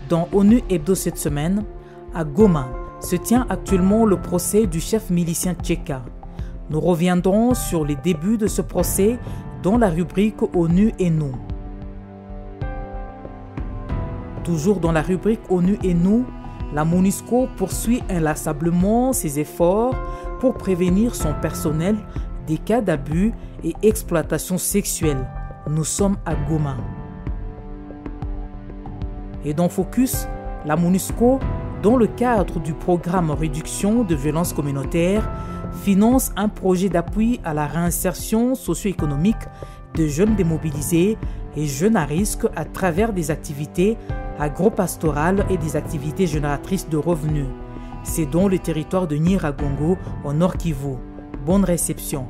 Dans ONU Hebdo cette semaine, à Goma, se tient actuellement le procès du chef milicien Tcheka. Nous reviendrons sur les débuts de ce procès dans la rubrique ONU et nous. Toujours dans la rubrique ONU et nous, la MONUSCO poursuit inlassablement ses efforts pour prévenir son personnel des cas d'abus et exploitation sexuelle. Nous sommes à Goma. Et dans Focus, la MONUSCO, dans le cadre du programme Réduction de violences communautaires, finance un projet d'appui à la réinsertion socio-économique de jeunes démobilisés et jeunes à risque à travers des activités agro-pastorales et des activités génératrices de revenus. C'est dans le territoire de Nyiragongo, au Nord Kivu. Bonne réception.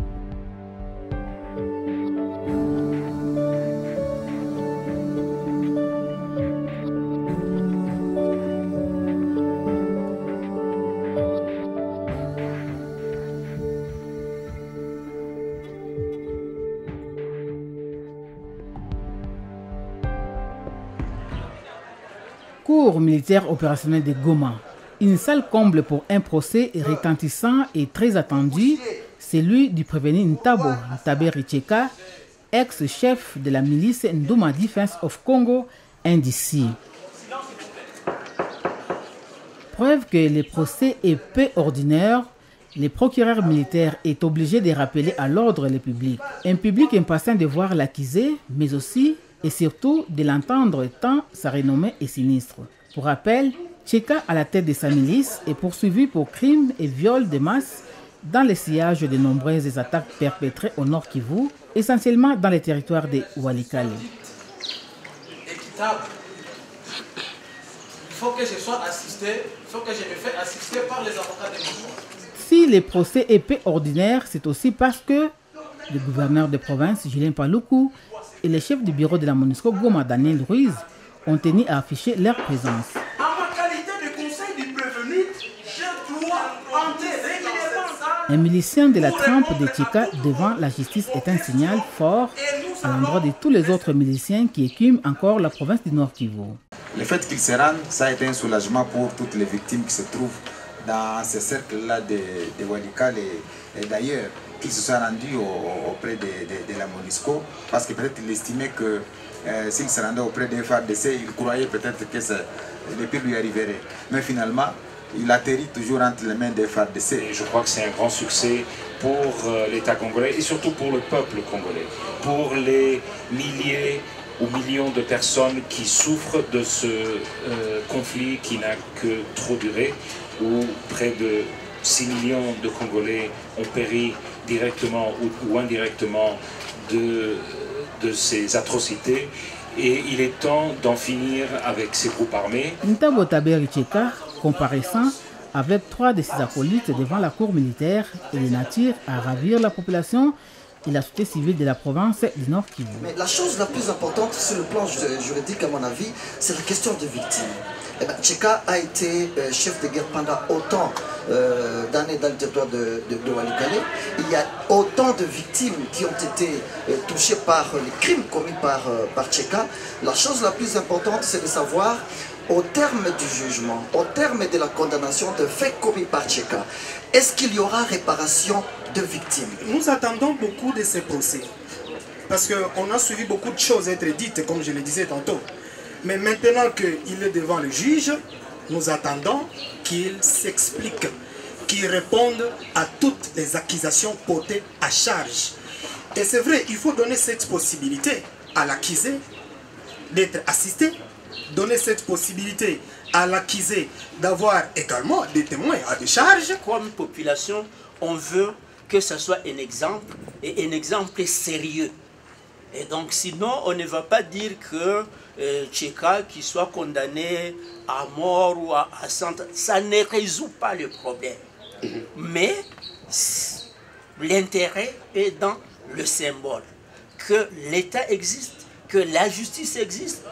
Cours militaire opérationnel de Goma. Une salle comble pour un procès retentissant et très attendu, celui du prévenu Ntabo Tcheka, ex-chef de la milice Nduma Defense of Congo, NDC. Preuve que le procès est peu ordinaire, le procureur militaire est obligé de rappeler à l'ordre le public. Un public impatient de voir l'accusé, mais aussi et surtout de l'entendre tant sa renommée est sinistre. Pour rappel, Tcheka, à la tête de sa milice, est poursuivi pour crimes et viols de masse dans le sillage de nombreuses attaques perpétrées au Nord Kivu, essentiellement dans les territoires de Walikale. Équitable. Il faut que je sois assisté, il faut que je me fasse assister par les avocats de mon choix. Si le procès est peu ordinaire, c'est aussi parce que le gouverneur de province, Julien Paluku, et le chef du bureau de la MONUSCO, Goma Daniel Ruiz, ont tenu à afficher leur présence. En ma qualité de conseil du prévenu, je dois entrer régulièrement. Un milicien de la trempe de Tcheka devant la justice est un signal fort à l'endroit de tous les autres miliciens qui écument encore la province du Nord Kivu. Le fait qu'il se rende, ça a été un soulagement pour toutes les victimes qui se trouvent dans ce cercle-là de Walikale et d'ailleurs, qu'il se soit rendu auprès de la MONUSCO, parce que peut-être il estimait que s'il se rendait auprès des FARDC, il croyait peut-être que le pire lui arriverait. Mais finalement, il atterrit toujours entre les mains des FARDC. Je crois que c'est un grand succès pour l'État congolais et surtout pour le peuple congolais, pour les milliers ou millions de personnes qui souffrent de ce conflit qui n'a que trop duré, où près de 6 millions de Congolais ont péri directement ou indirectement de ces atrocités. Et il est temps d'en finir avec ces groupes armés. Ntabo Tcheka, comparaissant avec 3 de ses acolytes devant la cour militaire, et de nature à ravir la population et la société civile de la province du Nord Kivu. Mais la chose la plus importante sur le plan juridique, à mon avis, c'est la question des victimes. Tcheka a été chef de guerre pendant autant d'années dans le territoire de Walikale. Il y a autant de victimes qui ont été touchées par les crimes commis par Tcheka. La chose la plus importante, c'est de savoir, au terme du jugement, au terme de la condamnation de faits commis par Tcheka, est-ce qu'il y aura réparation de victimes? Nous attendons beaucoup de ces procès. Parce qu'on a suivi beaucoup de choses être dites, comme je le disais tantôt. Mais maintenant qu'il est devant le juge, nous attendons qu'il s'explique, qu'il réponde à toutes les accusations portées à charge. Et c'est vrai, il faut donner cette possibilité à l'accusé d'être assisté, donner cette possibilité à l'accusé d'avoir également des témoins à décharge. Comme population, on veut que ce soit un exemple, et un exemple sérieux. Et donc sinon, on ne va pas dire que Tcheka qui soit condamné à mort ou à 100 ans, ça ne résout pas le problème. Mais l'intérêt est dans le symbole, que l'État existe, que la justice existe.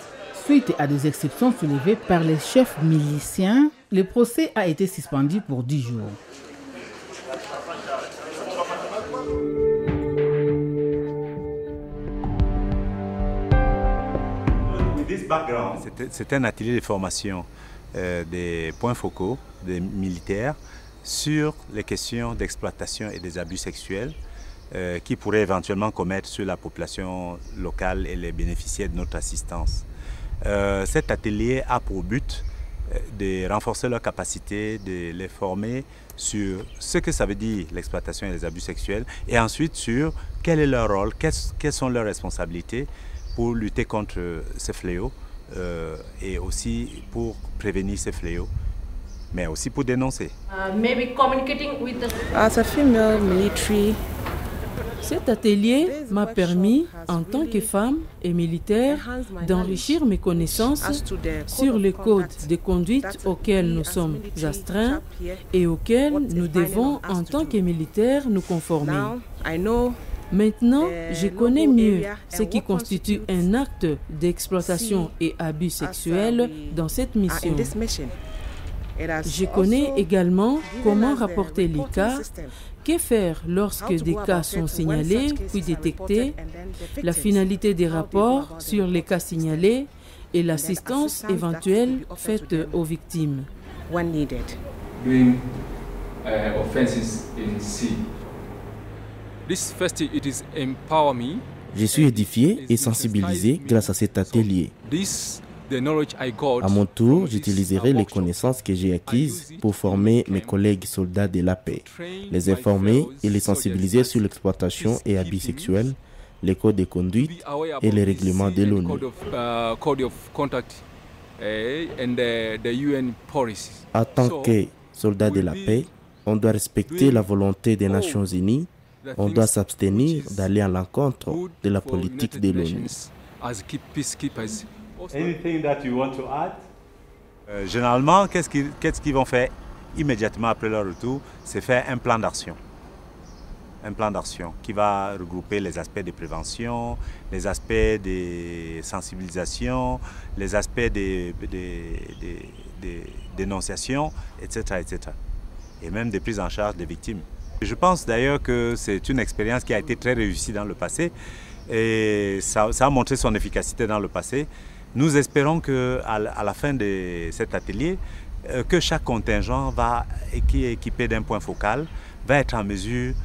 Suite à des exceptions soulevées par les chefs miliciens, le procès a été suspendu pour 10 jours. C'est un atelier de formation des points focaux des militaires sur les questions d'exploitation et des abus sexuels qui pourraient éventuellement commettre sur la population locale et les bénéficiaires de notre assistance. Cet atelier a pour but de renforcer leur capacité, de les former sur ce que ça veut dire l'exploitation et les abus sexuels, et ensuite sur quel est leur rôle, quelles sont leurs responsabilités pour lutter contre ces fléaux et aussi pour prévenir ces fléaux, mais aussi pour dénoncer. As a female military, cet atelier m'a permis, en tant que femme et militaire, d'enrichir mes connaissances sur les codes de conduite auxquels nous sommes astreints et auxquels nous devons, en tant que militaires, nous conformer. Maintenant, je connais mieux ce qui constitue un acte d'exploitation et abus sexuels dans cette mission. Je connais également comment rapporter les cas, que faire lorsque des cas sont signalés puis détectés, la finalité des rapports sur les cas signalés et l'assistance éventuelle faite aux victimes. Je suis édifié et sensibilisé grâce à cet atelier. À mon tour, j'utiliserai les connaissances que j'ai acquises pour former mes collègues soldats de la paix, les informer et les sensibiliser sur l'exploitation et abus sexuels, les codes de conduite et les règlements de l'ONU. En tant que soldats de la paix, on doit respecter la volonté des Nations Unies, on doit s'abstenir d'aller à l'encontre de la politique de l'ONU. Généralement, qu'est-ce qu'ils vont faire immédiatement après leur retour? C'est faire un plan d'action. Un plan d'action qui va regrouper les aspects de prévention, les aspects de sensibilisation, les aspects de dénonciation, etc., etc. Et même de prise en charge des victimes. Je pense d'ailleurs que c'est une expérience qui a été très réussie dans le passé et ça a montré son efficacité dans le passé. Nous espérons qu'à la fin de cet atelier, que chaque contingent qui est équipé d'un point focal va être en mesure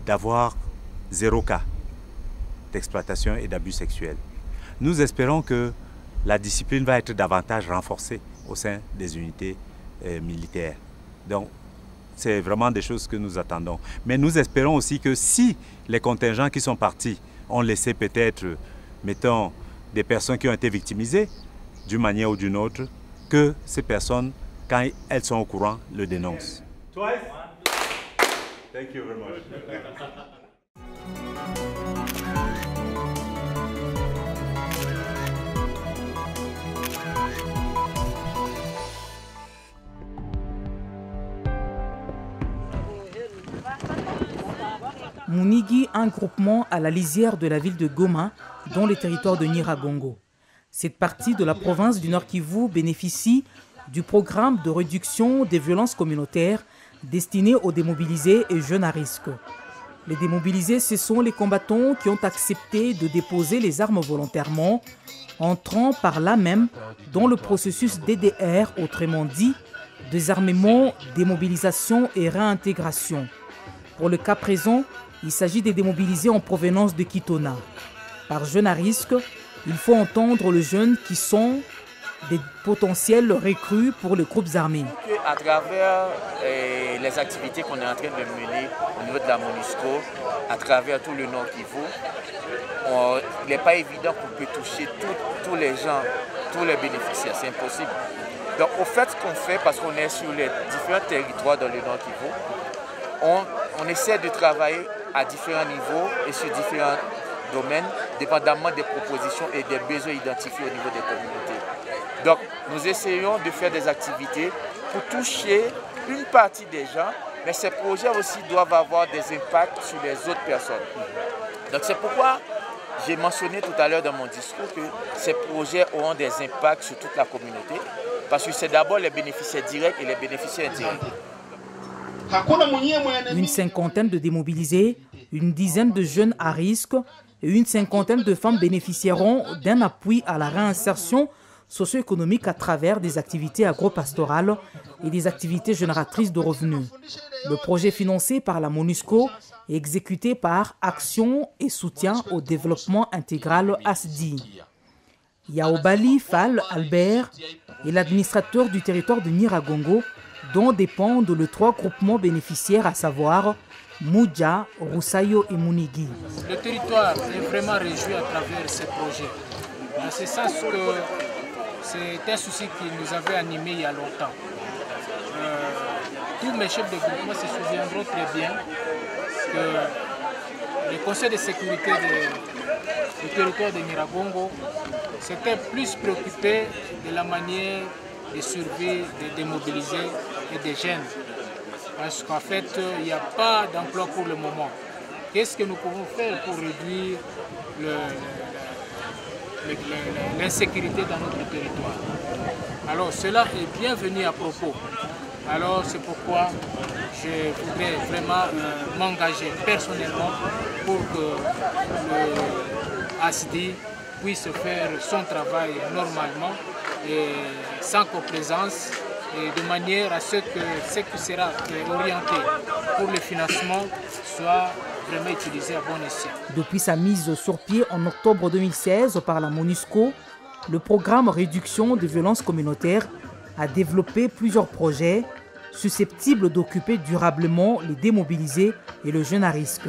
d'avoir 0 cas d'exploitation et d'abus sexuels. Nous espérons que la discipline va être davantage renforcée au sein des unités militaires. Donc, c'est vraiment des choses que nous attendons. Mais nous espérons aussi que si les contingents qui sont partis ont laissé peut-être, mettons, des personnes qui ont été victimisées d'une manière ou d'une autre, que ces personnes, quand elles sont au courant, le dénoncent. Thank you very much. Mounigui, un groupement à la lisière de la ville de Goma, dans le territoire de Nyiragongo. Cette partie de la province du Nord Kivu bénéficie du programme de réduction des violences communautaires destiné aux démobilisés et jeunes à risque. Les démobilisés, ce sont les combattants qui ont accepté de déposer les armes volontairement, entrant par là même dans le processus DDR, autrement dit, désarmement, démobilisation et réintégration. Pour le cas présent, il s'agit des démobilisés en provenance de Kitona. Par jeunes à risque, il faut entendre les jeunes qui sont des potentiels recrues pour les groupes armés. À travers les activités qu'on est en train de mener au niveau de la MONUSCO, à travers tout le Nord Kivu, il n'est pas évident qu'on peut toucher tous les gens, tous les bénéficiaires, c'est impossible. Donc au fait, ce qu'on fait, parce qu'on est sur les différents territoires dans le Nord Kivu, on essaie de travailler à différents niveaux et sur différents domaines, dépendamment des propositions et des besoins identifiés au niveau des communautés. Donc, nous essayons de faire des activités pour toucher une partie des gens, mais ces projets aussi doivent avoir des impacts sur les autres personnes. Donc, c'est pourquoi j'ai mentionné tout à l'heure dans mon discours que ces projets auront des impacts sur toute la communauté, parce que c'est d'abord les bénéficiaires directs et les bénéficiaires indirects. Une cinquantaine de démobilisés, une dizaine de jeunes à risque, et une cinquantaine de femmes bénéficieront d'un appui à la réinsertion socio-économique à travers des activités agro-pastorales et des activités génératrices de revenus. Le projet financé par la MONUSCO est exécuté par Action et Soutien au Développement Intégral ASDI. Yaobali Fall Albert est l'administrateur du territoire de Nyiragongo, dont dépendent les 3 groupements bénéficiaires, à savoir Moudja, Roussayo et Mounigui. Le territoire est vraiment réjoui à travers ces projets. C'est ça ce que c'est un souci qui nous avait animés il y a longtemps. Tous mes chefs de groupement se souviendront très bien que le Conseil de sécurité du territoire de Nyiragongo s'était plus préoccupé de la manière de survie, de démobiliser et des jeunes. Parce qu'en fait, il n'y a pas d'emploi pour le moment. Qu'est-ce que nous pouvons faire pour réduire l'insécurité dans notre territoire? Alors cela est bienvenu à propos. Alors c'est pourquoi je voudrais vraiment m'engager personnellement pour que le ASDI puisse faire son travail normalement et sans complaisance, et de manière à ce que ce qui sera orienté pour le financement soit vraiment utilisé à bon escient. Depuis sa mise sur pied en octobre 2016 par la MONUSCO, le programme Réduction des violences communautaires a développé plusieurs projets susceptibles d'occuper durablement les démobilisés et le jeune à risque.